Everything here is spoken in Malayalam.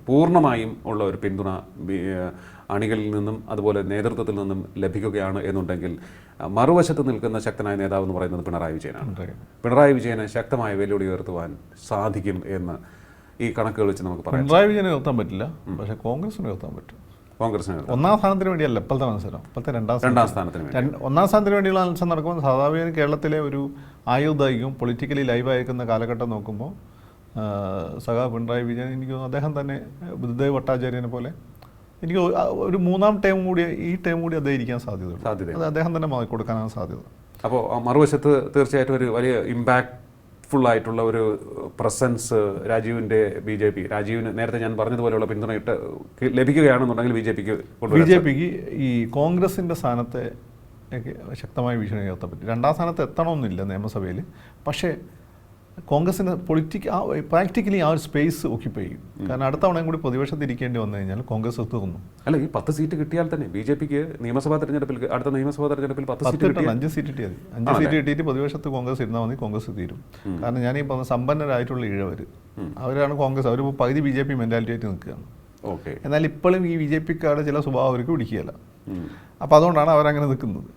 പൂർണ്ണമായും ഉള്ള ഒരു പിന്തുണ അണികളിൽ നിന്നും അതുപോലെ നേതൃത്വത്തിൽ നിന്നും ലഭിക്കുകയാണ് എന്നുണ്ടെങ്കിൽ മറുവശത്ത് നിൽക്കുന്ന ശക്തനായ നേതാവ് എന്ന് പറയുന്നത് പിണറായി വിജയനാണ്. പിണറായി വിജയന് ശക്തമായ വെല്ലുവിളി ഉയർത്തുവാൻ സാധിക്കും എന്ന് ഈ കണക്കുകൾ വെച്ച് നമുക്ക് പറയാം. പിണറായി വിജയനെ ഉയർത്താൻ പറ്റില്ല, പക്ഷേ കോൺഗ്രസിന് ഉയർത്താൻ പറ്റും. കോൺഗ്രസിന് ഒന്നാം സ്ഥാനത്തിന് വേണ്ടിയല്ല ഇപ്പോഴത്തെ മത്സരം, ഇപ്പോഴത്തെ രണ്ടാം സ്ഥാനത്തിന് ഒന്നാം സ്ഥാനത്തിന് വേണ്ടിയുള്ള മത്സരം നടക്കുമ്പോൾ സാധാരണ കേരളത്തിലെ ഒരു ആയുധയും പൊളിറ്റിക്കലി ലൈവായിരിക്കുന്ന കാലഘട്ടം നോക്കുമ്പോൾ പിണറായി വിജയൻ എനിക്ക് തോന്നുന്നു അദ്ദേഹം തന്നെ ബുദ്ധദേവ് ഭട്ടാചാര്യനെ പോലെ എനിക്ക് ഒരു മൂന്നാം ടൈം കൂടി ഈ ടൈം കൂടി അദ്ദേഹം ഇരിക്കാൻ സാധ്യതയുണ്ട്. അത് അദ്ദേഹം തന്നെ കൊടുക്കാനാണ് സാധ്യത. അപ്പോൾ മറുവശത്ത് തീർച്ചയായിട്ടും ഒരു വലിയ ഇമ്പാക്ട്ഫുൾ ആയിട്ടുള്ള ഒരു പ്രസൻസ് രാജീവിൻ്റെ BJP, രാജീവിന് നേരത്തെ ഞാൻ പറഞ്ഞതുപോലെയുള്ള പിന്തുണയിട്ട് ലഭിക്കുകയാണെന്നുണ്ടെങ്കിൽ ബി ജെ പിക്ക് ഈ കോൺഗ്രസിൻ്റെ സ്ഥാനത്തെ ശക്തമായ ഭീഷണി ഉയർത്താൻ പറ്റും. രണ്ടാം സ്ഥാനത്ത് എത്തണമെന്നില്ല നിയമസഭയിൽ, പക്ഷേ കോൺഗ്രസിന് പ്രാക്ടിക്കലി ആ ഒരു സ്പേസ് ഓക്യുപ്പൈ ചെയ്യും. കാരണം അടുത്ത തവണയും കൂടി പ്രതിപക്ഷത്ത് ഇരിക്കേണ്ടി വന്നു കഴിഞ്ഞാൽ കോൺഗ്രസ് തീർന്നു. അല്ല, ഈ 10 സീറ്റ് കിട്ടിയാൽ തന്നെ BJPക്ക് നിയമസഭാ തെരഞ്ഞെടുപ്പിൽ അടുത്ത നിയമസഭാ തെരഞ്ഞെടുപ്പിൽ 10 സീറ്റ് 5 സീറ്റ് കിട്ടിയാൽ 5 സീറ്റ് കിട്ടിയിട്ട് പ്രതിപക്ഷത്ത് കോൺഗ്രസ് ഇരുന്നാൽ മതി, കോൺഗ്രസ് തീരും. കാരണം ഞാൻ ഈ പറഞ്ഞ സമ്പന്നരായിട്ടുള്ള ഈഴവർ അവരാണ് കോൺഗ്രസ്, അവർ പകുതി BJP മെന്റാലിറ്റി ആയിട്ട് നിൽക്കുകയാണ്. എന്നാൽ ഇപ്പോഴും ഈ BJPക്കാരുടെ ചില സ്വഭാവം അവർക്ക് പിടിക്കുകയില്ല. അപ്പോൾ അതുകൊണ്ടാണ് അവരങ്ങനെ നിൽക്കുന്നത്.